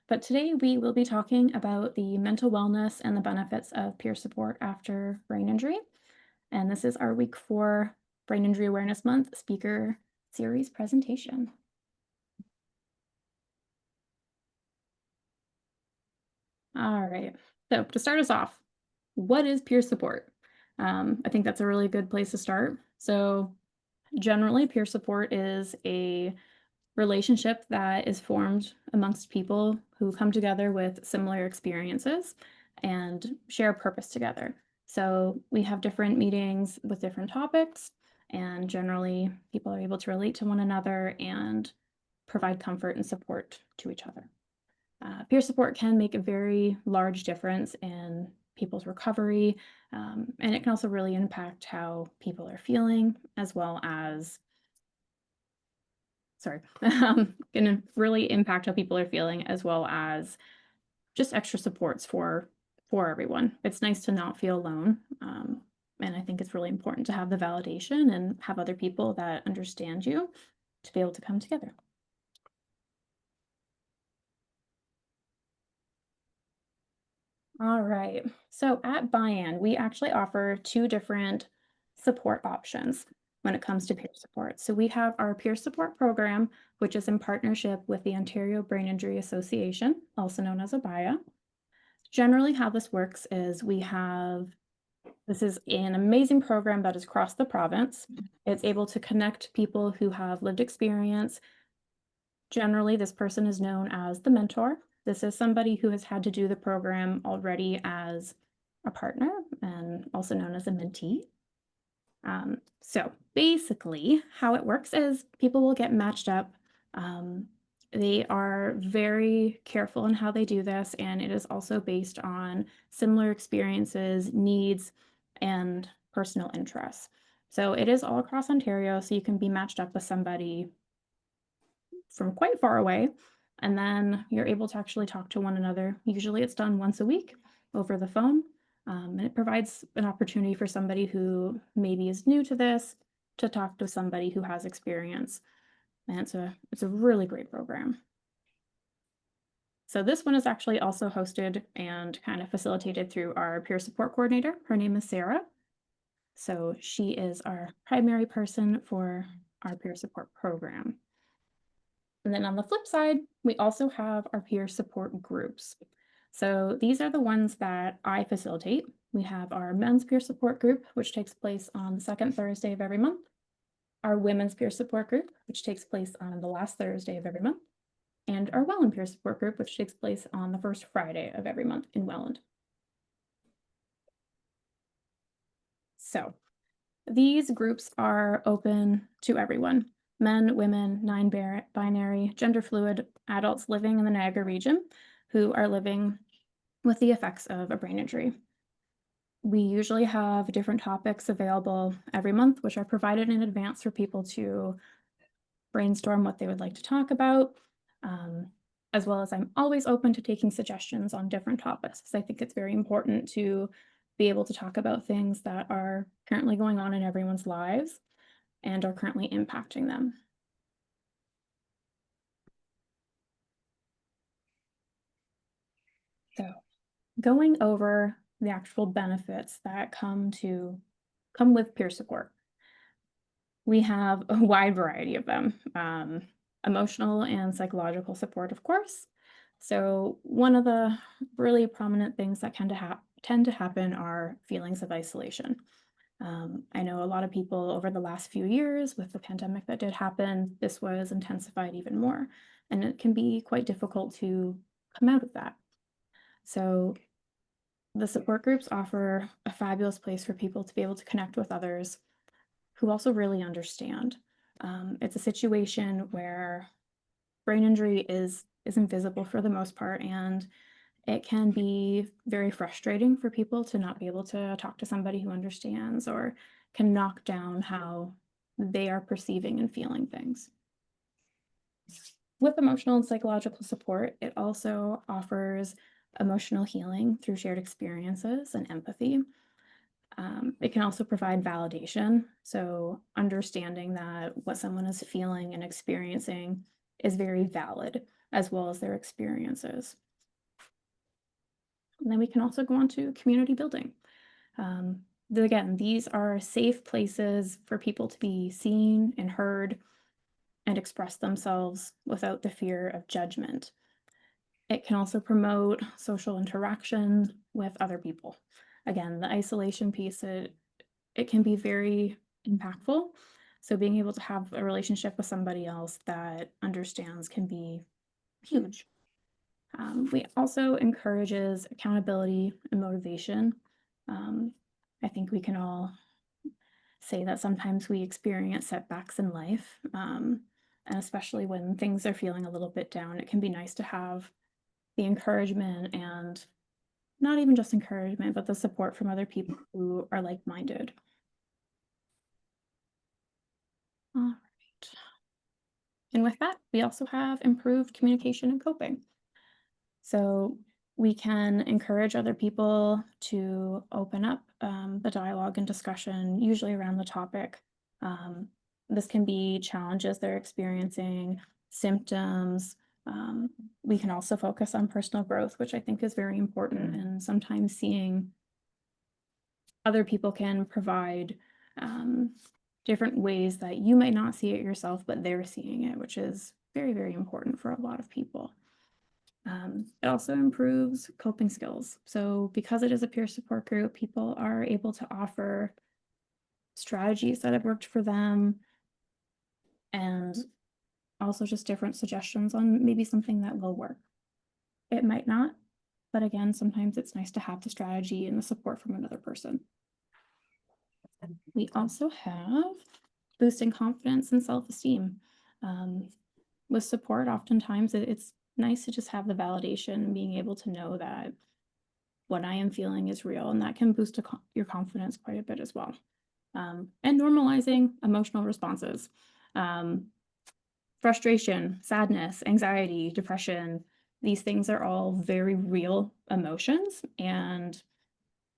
but today we will be talking about the mental wellness and the benefits of peer support after brain injury. And this is our week 4 Brain Injury Awareness Month speaker series presentation. All right, so to start us off, what is peer support? I think that's a really good place to start. So generally, peer support is a relationship that is formed amongst people who come together with similar experiences and share a purpose together. So we have different meetings with different topics, and generally, people are able to relate to one another and provide comfort and support to each other. Peer support can make a very large difference in people's recovery, and it can also really impact how people are feeling, as well as sorry, gonna really impact how people are feeling as well as just extra supports for everyone. It's nice to not feel alone. And I think it's really important to have the validation and have other people that understand you to be able to come together. All right. So at BIAM, we actually offer two different support options when it comes to peer support. So we have our peer support program, which is in partnership with the Ontario Brain Injury Association, also known as ABIA. Generally, how this works is this is an amazing program that is across the province. It's able to connect people who have lived experience. Generally, this person is known as the mentor. This is somebody who has had to do the program already as a partner and also known as a mentee. So basically, how it works is people will get matched up. They are very careful in how they do this, and it is also based on similar experiences, needs, and personal interests. So it is all across Ontario, so you can be matched up with somebody from quite far away, and then you're able to actually talk to one another. Usually it's done once a week over the phone, and it provides an opportunity for somebody who maybe is new to this to talk to somebody who has experience. And it's a really great program. So this one is actually also hosted and kind of facilitated through our peer support coordinator. Her name is Sarah. So she is our primary person for our peer support program. And then on the flip side, we also have our peer support groups. So these are the ones that I facilitate. We have our men's peer support group, which takes place on the second Thursday of every month. Our women's peer support group, which takes place on the last Thursday of every month. And our Welland peer support group, which takes place on the first Friday of every month in Welland. So these groups are open to everyone: men, women, non-binary, gender fluid adults living in the Niagara region who are living with the effects of a brain injury. We usually have different topics available every month, which are provided in advance for people to brainstorm what they would like to talk about, as well as I'm always open to taking suggestions on different topics, because I think it's very important to be able to talk about things that are currently going on in everyone's lives and are currently impacting them. So going over the actual benefits that come with peer support. We have a wide variety of them. Emotional and psychological support, of course. So one of the really prominent things that tend to happen are feelings of isolation. I know a lot of people over the last few years with the pandemic that did happen, this was intensified even more, and it can be quite difficult to come out of that. So the support groups offer a fabulous place for people to be able to connect with others who also really understand. It's a situation where brain injury is invisible for the most part, and it can be very frustrating for people to not be able to talk to somebody who understands or can knock down how they are perceiving and feeling things. With emotional and psychological support, it also offers emotional healing through shared experiences and empathy. It can also provide validation. So understanding that what someone is feeling and experiencing is very valid. as well as their experiences. And then we can also go on to community building. Again, these are safe places for people to be seen and heard and express themselves without the fear of judgment. It can also promote social interaction with other people. Again, the isolation piece, it can be very impactful. So being able to have a relationship with somebody else that understands can be huge. We also encourages accountability and motivation. I think we can all say that sometimes we experience setbacks in life, and especially when things are feeling a little bit down, it can be nice to have the encouragement and not even just encouragement, but the support from other people who are like-minded. All right. And with that, we also have improved communication and coping. So we can encourage other people to open up the dialogue and discussion, usually around the topic. Um, this can be challenges they're experiencing, symptoms. We can also focus on personal growth, which I think is very important. And sometimes seeing other people can provide different ways that you might not see it yourself, but they're seeing it, which is very, very important for a lot of people. It also improves coping skills. So because it is a peer support group, people are able to offer strategies that have worked for them and also just different suggestions on maybe something that will work. It might not, but again, sometimes it's nice to have the strategy and the support from another person. We also have boosting confidence and self-esteem. With support, oftentimes it's nice to just have the validation and being able to know that what I am feeling is real, and that can boost your confidence quite a bit as well. And normalizing emotional responses. Frustration, sadness, anxiety, depression, these things are all very real emotions, and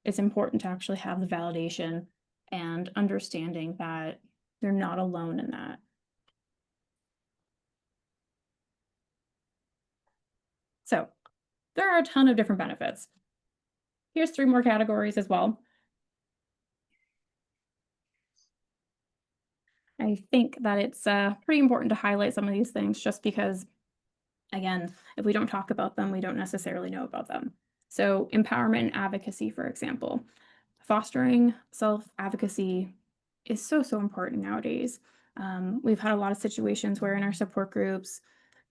it's important to actually have the validation and understanding that they're not alone in that. So there are a ton of different benefits. Here's 3 more categories as well. I think that it's pretty important to highlight some of these things just because, again, if we don't talk about them, we don't necessarily know about them. So empowerment and advocacy, for example. Fostering self-advocacy is so, so important nowadays. We've had a lot of situations where in our support groups,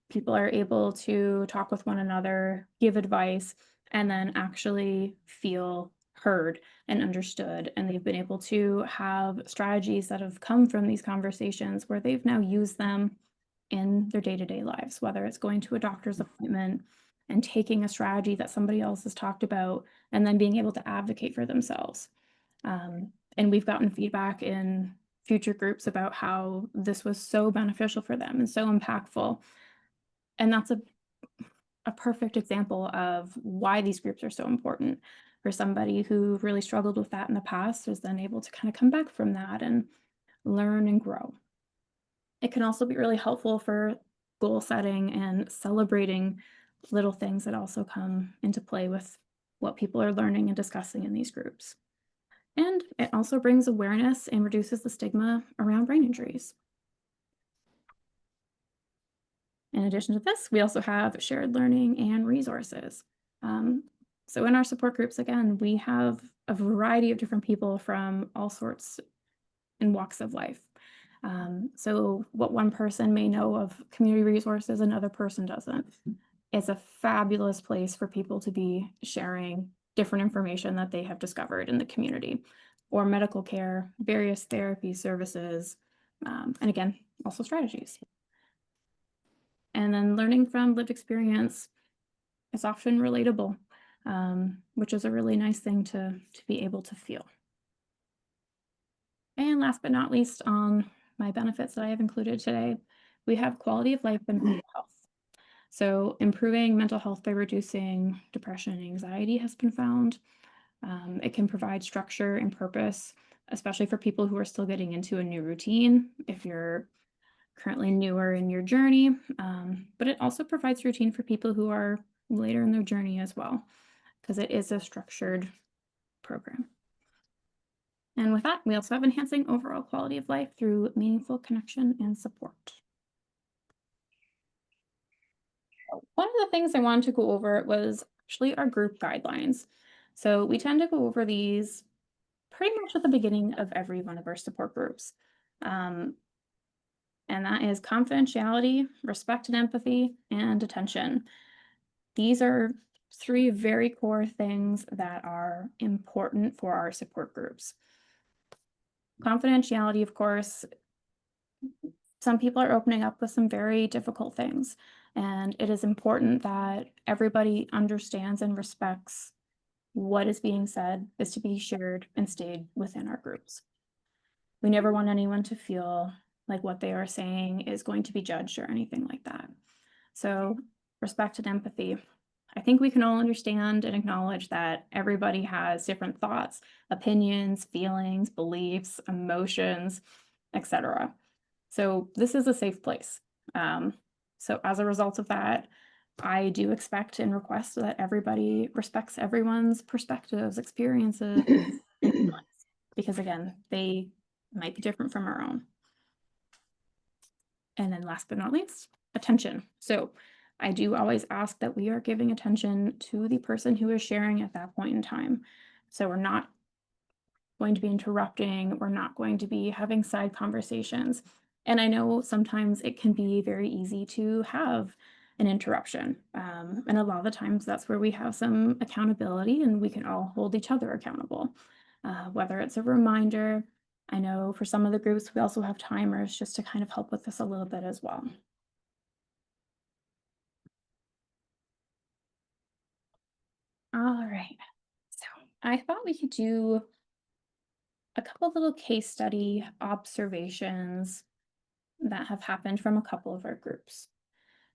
people are able to talk with one another, give advice, and then actually feel heard and understood. And they've been able to have strategies that have come from these conversations where they've now used them in their day-to-day lives, whether it's going to a doctor's appointment and taking a strategy that somebody else has talked about and then being able to advocate for themselves. And we've gotten feedback in future groups about how this was so beneficial for them and so impactful. And that's a perfect example of why these groups are so important. For somebody who really struggled with that in the past is then able to kind of come back from that and learn and grow. It can also be really helpful for goal setting and celebrating little things that also come into play with what people are learning and discussing in these groups. And it also brings awareness and reduces the stigma around brain injuries. In addition to this, we also have shared learning and resources. So in our support groups, again, we have a variety of different people from all sorts and walks of life. So what one person may know of community resources, another person doesn't. It's a fabulous place for people to be sharing different information that they have discovered in the community, or medical care, various therapy services, and again, also strategies. And then learning from lived experience is often relatable, which is a really nice thing to be able to feel. And last but not least, on my benefits that I have included today, we have quality of life and mental health. So improving mental health by reducing depression and anxiety has been found. It can provide structure and purpose, especially for people who are still getting into a new routine. If you're currently newer in your journey, but it also provides routine for people who are later in their journey as well, because it is a structured program. And with that, we also have enhancing overall quality of life through meaningful connection and support. One of the things I wanted to go over was actually our group guidelines. So we tend to go over these pretty much at the beginning of every one of our support groups. Um, and that is confidentiality, respect and empathy, and attention. These are three very core things that are important for our support groups. Confidentiality, of course, some people are opening up with some very difficult things, and it is important that everybody understands and respects what is being said is to be shared and stayed within our groups. We never want anyone to feel like what they are saying is going to be judged or anything like that. So, respect and empathy. I think we can all understand and acknowledge that everybody has different thoughts, opinions, feelings, beliefs, emotions, etc. So this is a safe place. So as a result of that, I do expect and request that everybody respects everyone's perspectives, experiences, and feelings, because again, they might be different from our own. And then last but not least, attention. So I do always ask that we are giving attention to the person who is sharing at that point in time. So we're not going to be interrupting, we're not going to be having side conversations. And I know sometimes it can be very easy to have an interruption. And a lot of the times that's where we have some accountability and we can all hold each other accountable. Whether it's a reminder, I know for some of the groups, we also have timers just to kind of help with this a little bit as well. All right. So I thought we could do a couple little case study observations that have happened from a couple of our groups.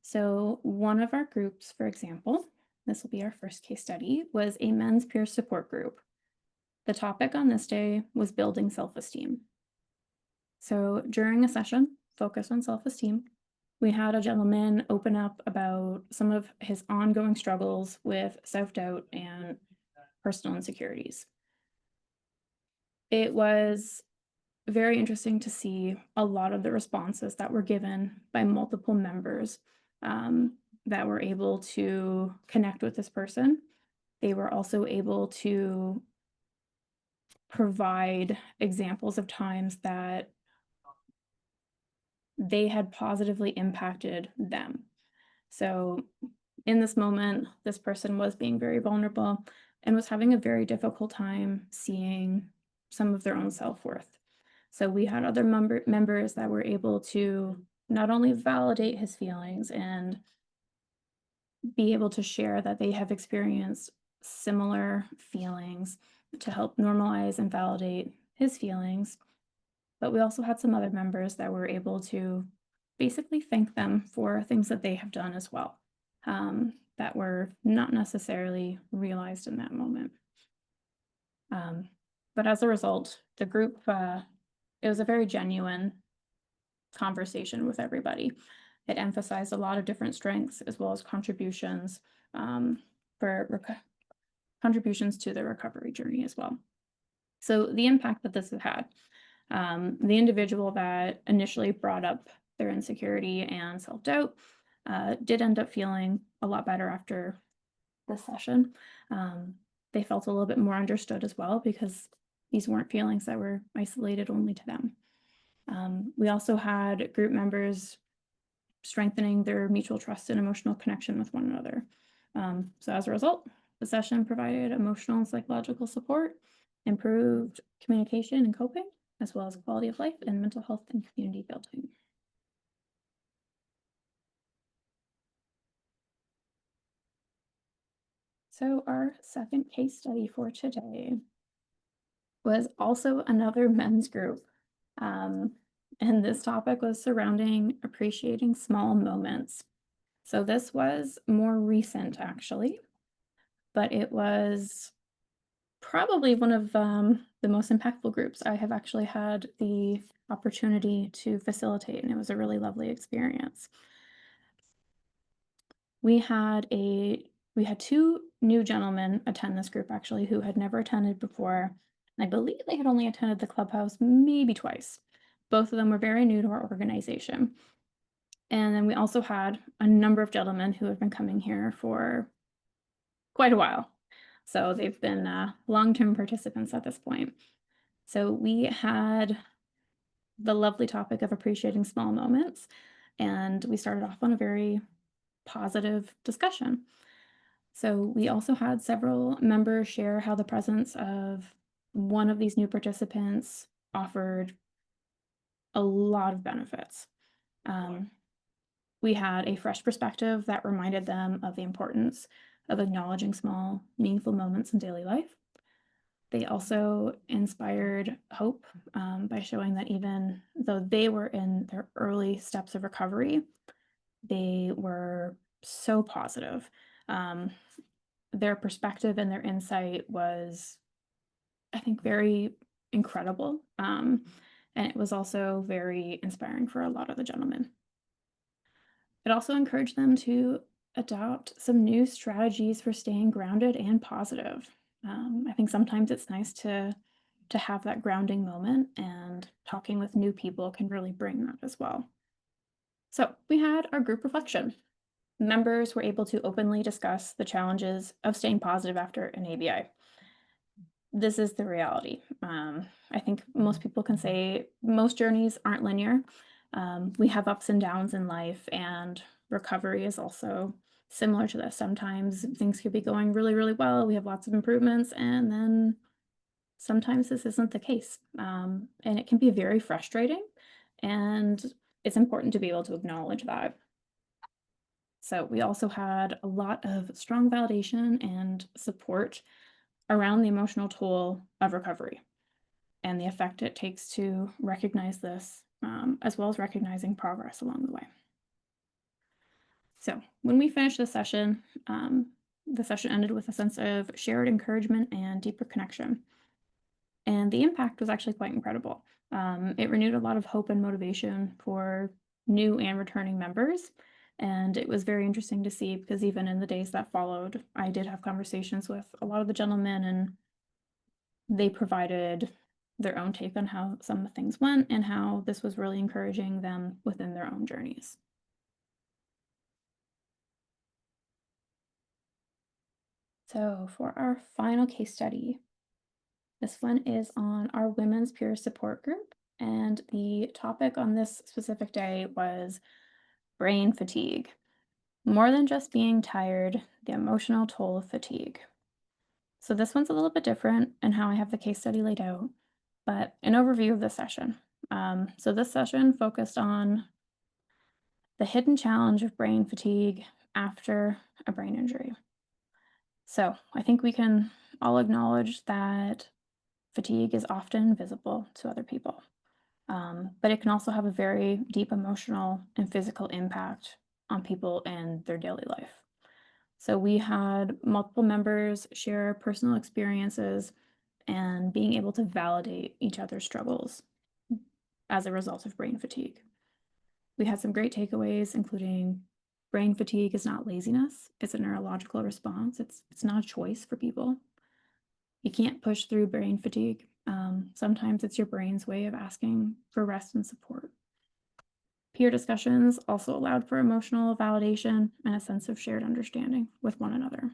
So one of our groups, for example, this will be our first case study, was a men's peer support group. The topic on this day was building self-esteem. So during a session focused on self-esteem, we had a gentleman open up about some of his ongoing struggles with self-doubt and personal insecurities. It was very interesting to see a lot of the responses that were given by multiple members that were able to connect with this person. They were also able to provide examples of times that they had positively impacted them. So in this moment, this person was being very vulnerable and was having a very difficult time seeing some of their own self-worth. So we had other members that were able to not only validate his feelings and be able to share that they have experienced similar feelings to help normalize and validate his feelings, but we also had some other members that were able to basically thank them for things that they have done as well, that were not necessarily realized in that moment. But as a result, the group, it was a very genuine conversation with everybody. It emphasized a lot of different strengths as well as contributions for contributions to the recovery journey as well. So the impact that this has had, the individual that initially brought up their insecurity and self-doubt did end up feeling a lot better after the session. They felt a little bit more understood as well because these weren't feelings that were isolated only to them. We also had group members strengthening their mutual trust and emotional connection with one another. So as a result, the session provided emotional and psychological support, improved communication and coping, as well as quality of life and mental health and community building. So our second case study for today was also another men's group. And this topic was surrounding appreciating small moments. So this was more recent actually, but it was probably one of the most impactful groups I have actually had the opportunity to facilitate, and it was a really lovely experience. We had a we had two new gentlemen attend this group actually who had never attended before. And I believe they had only attended the clubhouse maybe twice. Both of them were very new to our organization. And then we also had a number of gentlemen who have been coming here for quite a while. So they've been long-term participants at this point. So we had the lovely topic of appreciating small moments, and we started off on a very positive discussion. So we also had several members share how the presence of one of these new participants offered a lot of benefits. We had a fresh perspective that reminded them of the importance of acknowledging small, meaningful moments in daily life. They also inspired hope by showing that even though they were in their early steps of recovery, they were so positive. Um, their perspective and their insight was, I think, very incredible. And it was also very inspiring for a lot of the gentlemen. It also encouraged them to adopt some new strategies for staying grounded and positive. I think sometimes it's nice to have that grounding moment, and talking with new people can really bring that as well. So we had our group reflection. Members were able to openly discuss the challenges of staying positive after an ABI. This is the reality. I think most people can say most journeys aren't linear. We have ups and downs in life, and recovery is also similar to this. Sometimes things could be going really, really well. We have lots of improvements, and then sometimes this isn't the case. And it can be very frustrating, and it's important to be able to acknowledge that. So we also had a lot of strong validation and support around the emotional toll of recovery and the effect it takes to recognize this, as well as recognizing progress along the way. So when we finished the session ended with a sense of shared encouragement and deeper connection. And the impact was actually quite incredible. It renewed a lot of hope and motivation for new and returning members. And it was very interesting to see, because even in the days that followed, I did have conversations with a lot of the gentlemen, and they provided their own take on how some things went and how this was really encouraging them within their own journeys. So for our final case study, this one is on our women's peer support group. And the topic on this specific day was brain fatigue. More than just being tired, the emotional toll of fatigue. So this one's a little bit different in how I have the case study laid out, but an overview of the session. So this session focused on the hidden challenge of brain fatigue after a brain injury. So I think we can all acknowledge that fatigue is often visible to other people, but it can also have a very deep emotional and physical impact on people in their daily life. So we had multiple members share personal experiences and being able to validate each other's struggles as a result of brain fatigue. We had some great takeaways, including brain fatigue is not laziness, it's a neurological response. It's not a choice for people. You can't push through brain fatigue. Sometimes it's your brain's way of asking for rest and support. Peer discussions also allowed for emotional validation and a sense of shared understanding with one another.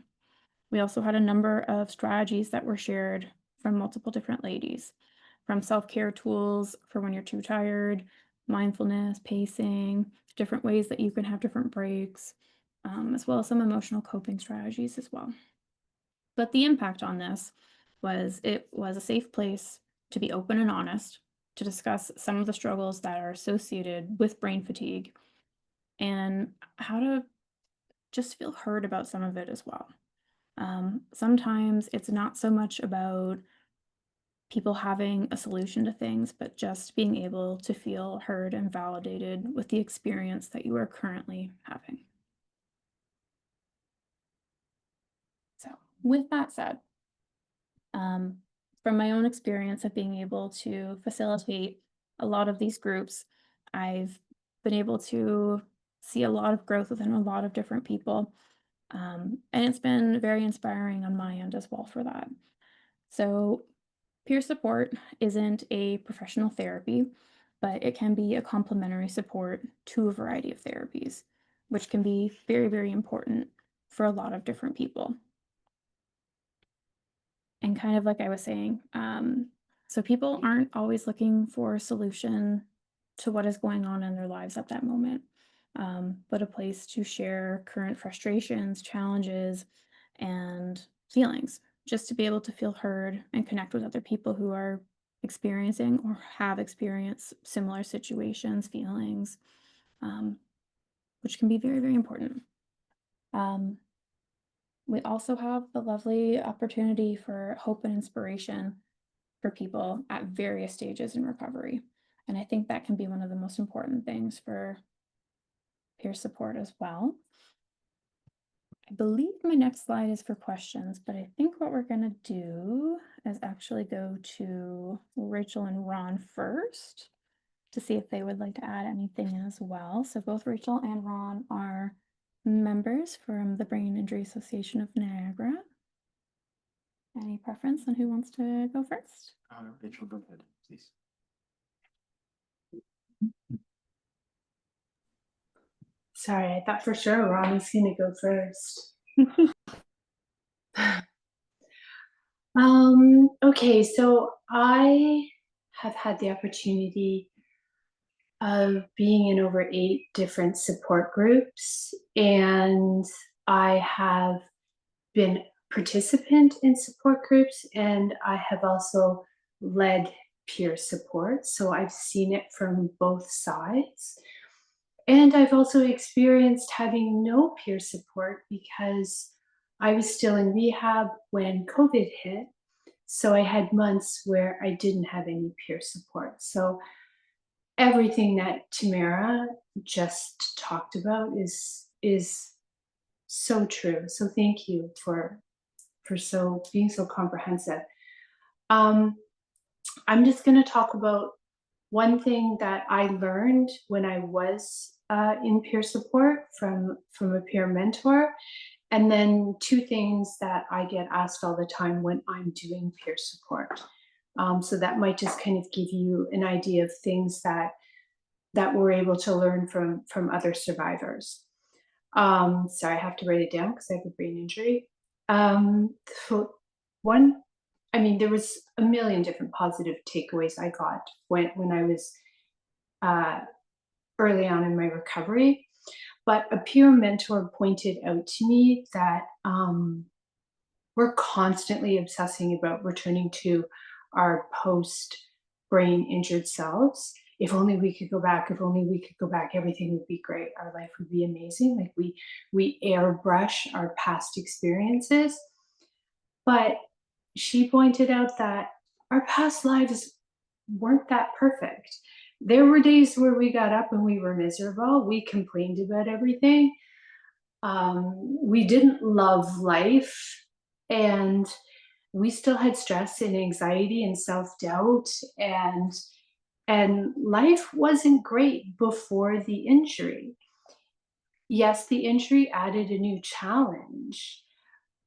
We also had a number of strategies that were shared from multiple different ladies, from self-care tools for when you're too tired, mindfulness, pacing, different ways that you can have different breaks, as well as some emotional coping strategies as well. But the impact on this was it was a safe place to be open and honest, to discuss some of the struggles that are associated with brain fatigue, and how to just feel heard about some of it as well. Sometimes it's not so much about people having a solution to things, but just being able to feel heard and validated with the experience that you are currently having. So with that said, From my own experience of being able to facilitate a lot of these groups, I've been able to see a lot of growth within a lot of different people. And it's been very inspiring on my end as well for that. So, peer support isn't a professional therapy, but it can be a complementary support to a variety of therapies, which can be very, very important for a lot of different people. And kind of like I was saying, so people aren't always looking for a solution to what is going on in their lives at that moment, but a place to share current frustrations, challenges, and feelings, just to be able to feel heard and connect with other people who are experiencing or have experienced similar situations, feelings, um, which can be very, very important. Um, we also have the lovely opportunity for hope and inspiration for people at various stages in recovery. And I think that can be one of the most important things for peer support as well. I believe my next slide is for questions, but I think what we're going to do is actually go to Rachel and Ron first to see if they would like to add anything in as well. So both Rachel and Ron are members from the Brain Injury Association of Niagara. Any preference on who wants to go first? Rachel, go ahead, please. Sorry, I thought for sure Ron was going to go first. Okay, so I have had the opportunity of being in over 8 different support groups, and I have been participant in support groups, and I have also led peer support. So I've seen it from both sides. And I've also experienced having no peer support because I was still in rehab when COVID hit. So I had months where I didn't have any peer support. So everything that Tamara just talked about is so true. So thank you for being so comprehensive. I'm just going to talk about one thing that I learned when I was in peer support from a peer mentor, and then 2 things that I get asked all the time when I'm doing peer support. So that might just kind of give you an idea of things that we're able to learn from other survivors. Sorry, I have to write it down because I have a brain injury. So one, I mean, there was a million different positive takeaways I got when I was early on in my recovery. But a peer mentor pointed out to me that we're constantly obsessing about returning to our post brain injured selves. If only we could go back, if only we could go back, everything would be great. Our life would be amazing. Like we airbrush our past experiences. But she pointed out that our past lives weren't that perfect. There were days where we got up and we were miserable. We complained about everything. We didn't love life. And we still had stress and anxiety and self-doubt, and life wasn't great before the injury. Yes, the injury added a new challenge,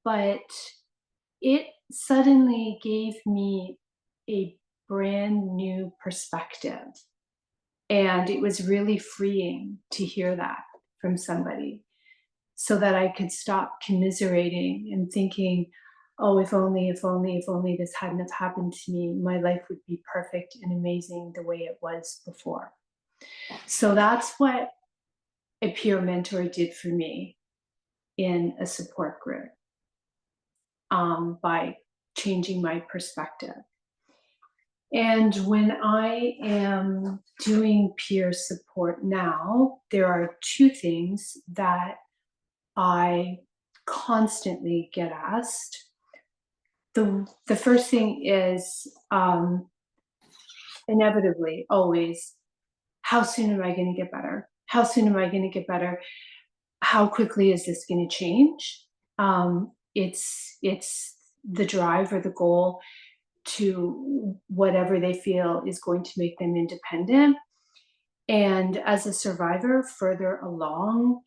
but it suddenly gave me a brand new perspective. And it was really freeing to hear that from somebody so that I could stop commiserating and thinking, oh, if only this hadn't have happened to me, my life would be perfect and amazing the way it was before. So that's what a peer mentor did for me in a support group, by changing my perspective. And when I am doing peer support now, there are 2 things that I constantly get asked. The first thing is inevitably always, how soon am I going to get better? How soon am I going to get better? How quickly is this going to change? It's the drive or the goal to whatever they feel is going to make them independent. And as a survivor further along,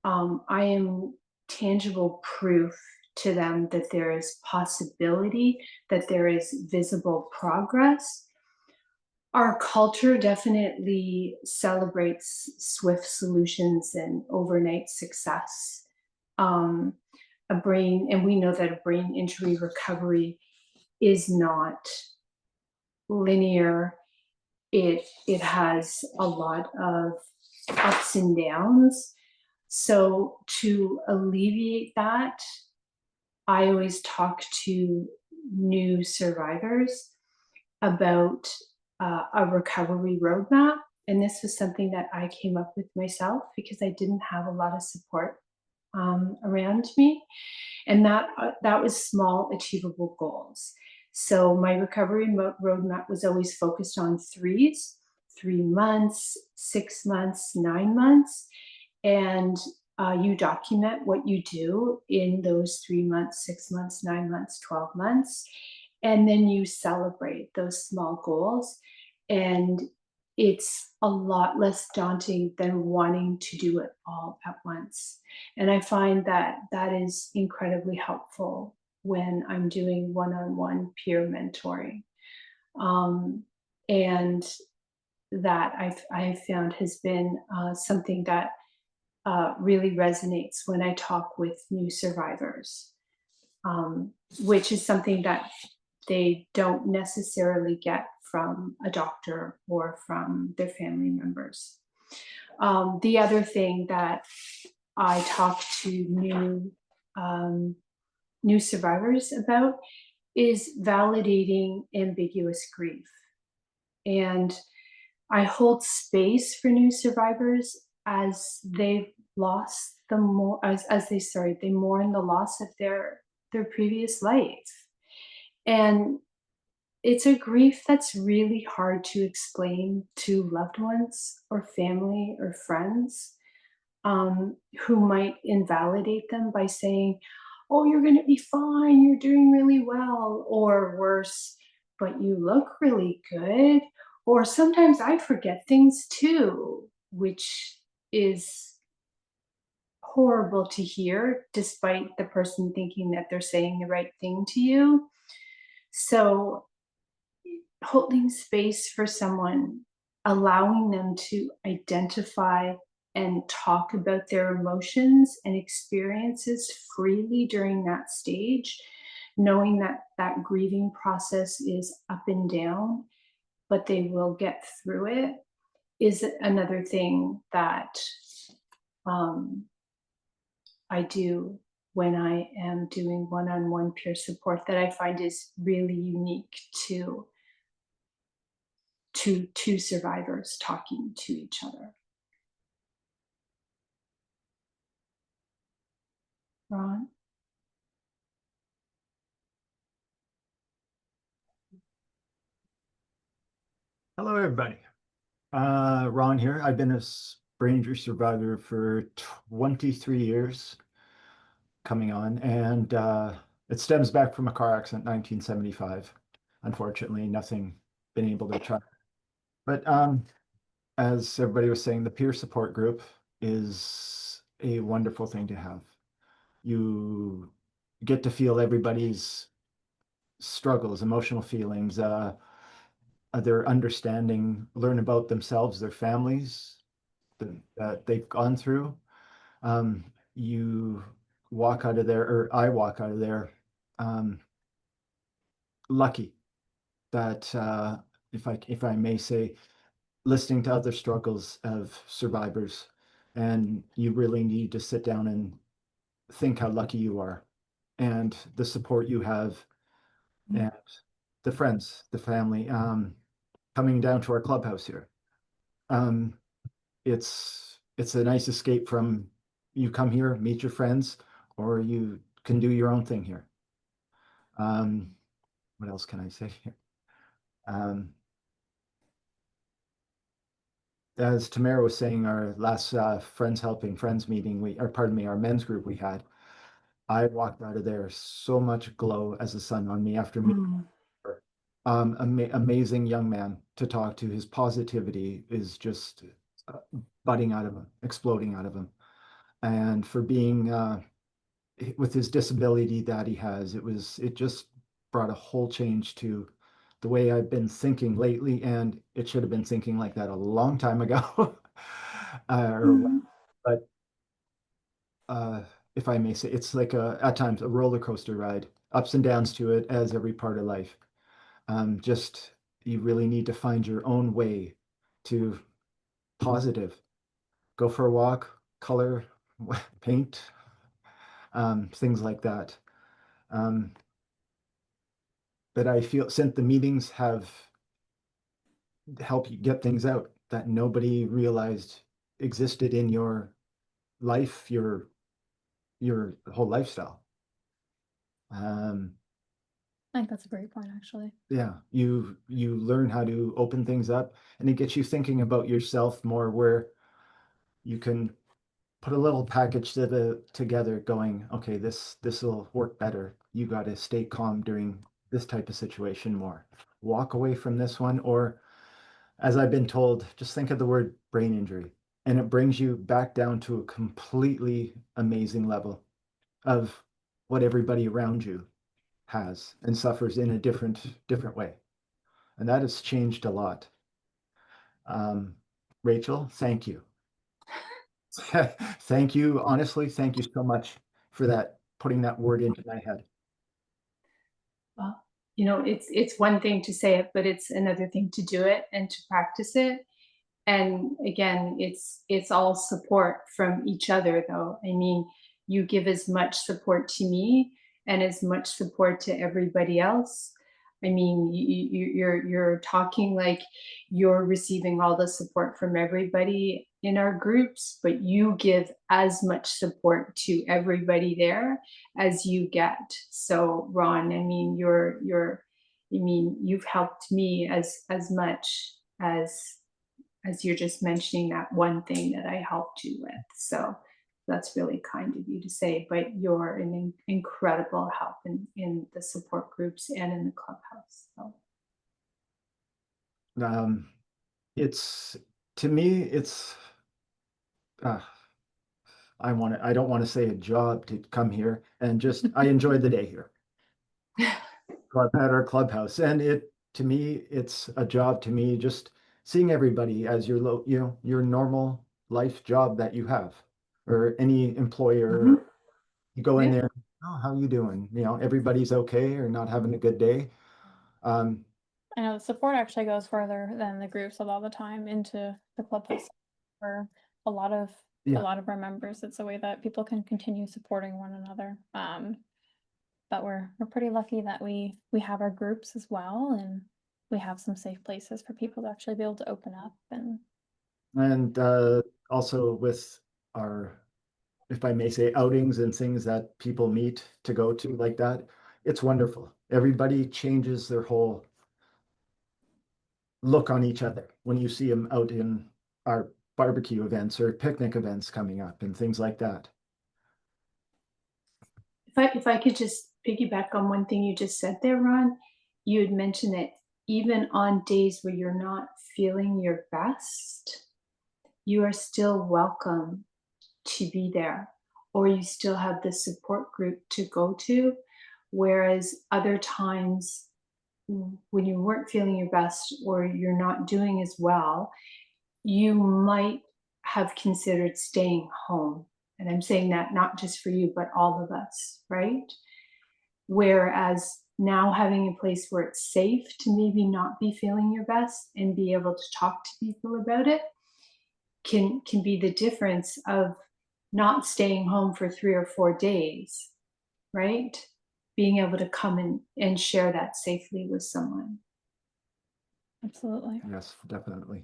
I am tangible proof to them that there is possibility, that there is visible progress. Our culture definitely celebrates swift solutions and overnight success. Um, and we know that a brain injury recovery is not linear. It has a lot of ups and downs. So to alleviate that, I always talk to new survivors about a recovery roadmap. And this was something that I came up with myself because I didn't have a lot of support around me. And that was small, achievable goals. So my recovery roadmap was always focused on threes: 3 months, 6 months, 9 months, and you document what you do in those 3 months, 6 months, 9 months, 12 months, and then you celebrate those small goals. And it's a lot less daunting than wanting to do it all at once. And I find that that is incredibly helpful when I'm doing one-on-one peer mentoring. Um, and that I've found has been something that really resonates when I talk with new survivors, which is something that they don't necessarily get from a doctor or from their family members. The other thing that I talk to new survivors about is validating ambiguous grief. And I hold space for new survivors as they've lost the more as they mourn the loss of their previous life. And it's a grief that's really hard to explain to loved ones or family or friends, who might invalidate them by saying, "Oh, you're going to be fine, you're doing really well," or worse, "But you look really good." Or sometimes I forget things too, which is horrible to hear, despite the person thinking that they're saying the right thing to you. So holding space for someone, allowing them to identify and talk about their emotions and experiences freely during that stage, knowing that that grieving process is up and down, but they will get through it, is another thing that um, I do when I am doing one-on-one peer support that I find is really unique to two survivors talking to each other. Ron? Hello, everybody. Ron here. I've been a brain injury survivor for 23 years coming on, and it stems back from a car accident in 1975. Unfortunately, nothing been able to try. But as everybody was saying, the peer support group is a wonderful thing to have. You get to feel everybody's struggles, emotional feelings, their understanding, learn about themselves, their families that they've gone through. Um, you walk out of there, or I walk out of there, um, lucky that, if I may say, listening to other struggles of survivors, and you really need to sit down and think how lucky you are, and the support you have, and the friends, the family, coming down to our clubhouse here. Um, it's a nice escape from, you come here, meet your friends, or you can do your own thing here. Um, what else can I say here? As Tamara was saying, our last Friends Helping Friends meeting, our men's group we had, I walked out of there so much glow as the sun on me after meeting her. Amazing young man to talk to. His positivity is just budding out of him, exploding out of him. And for being with his disability that he has, it just brought a whole change to the way I've been thinking lately, and it should have been thinking like that a long time ago. But if I may say, it's like at times a roller coaster ride, ups and downs to it, as every part of life. Just you really need to find your own way to positive. Go for a walk, color, paint, things like that. But I feel since the meetings have helped you get things out that nobody realized existed in your life, your whole lifestyle. I think that's a great point, actually. Yeah, you learn how to open things up, and it gets you thinking about yourself more, where you can put a little package together going, okay, this will work better. You got to stay calm during this type of situation more. Walk away from this one, or as I've been told, just think of the word brain injury, and it brings you back down to a completely amazing level of what everybody around you has and suffers in a different way. And that has changed a lot. Rachel, thank you. Thank you. Honestly, thank you so much for that, putting that word into my head. Well, it's one thing to say it, but it's another thing to do it and to practice it. And again, it's all support from each other, though. I mean, you give as much support to me and as much support to everybody else. I mean, you're talking like you're receiving all the support from everybody in our groups, but you give as much support to everybody there as you get. So, Ron, I mean, you've helped me as much as you're just mentioning that one thing that I helped you with. So that's really kind of you to say, but you're an incredible help in the support groups and in the clubhouse. So. It's to me, it's uh, I don't want to say a job to come here, and just I enjoyed the day here at our clubhouse, and it to me it's a job to me, just seeing everybody as your normal life job that you have, or any employer. You go in Yeah. there, oh, how you doing? Everybody's okay or not having a good day. I know the support actually goes further than the groups a lot of the time into the clubhouse for a lot of Yeah, our members. It's a way that people can continue supporting one another. But we're pretty lucky that we have our groups as well, and we have some safe places for people to actually be able to open up. and also with our, if I may say, outings and things that people meet to go to like that, it's wonderful. Everybody changes their whole look on each other when you see them out in our barbecue events or picnic events coming up and things like that. If I could just piggyback on one thing you just said there, Ron, you had mentioned that even on days where you're not feeling your best, you are still welcome to be there, or you still have the support group to go to. Whereas other times when you weren't feeling your best or you're not doing as well, you might have considered staying home. And I'm saying that not just for you, but all of us, right? Whereas now having a place where it's safe to maybe not be feeling your best and be able to talk to people about it can be the difference of not staying home for 3 or 4 days, right? Being able to come and share that safely with someone. Absolutely. Yes, definitely.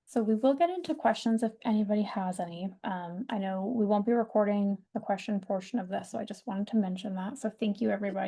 So we will get into questions if anybody has any. I know we won't be recording the question portion of this, so I just wanted to mention that. So thank you, everybody.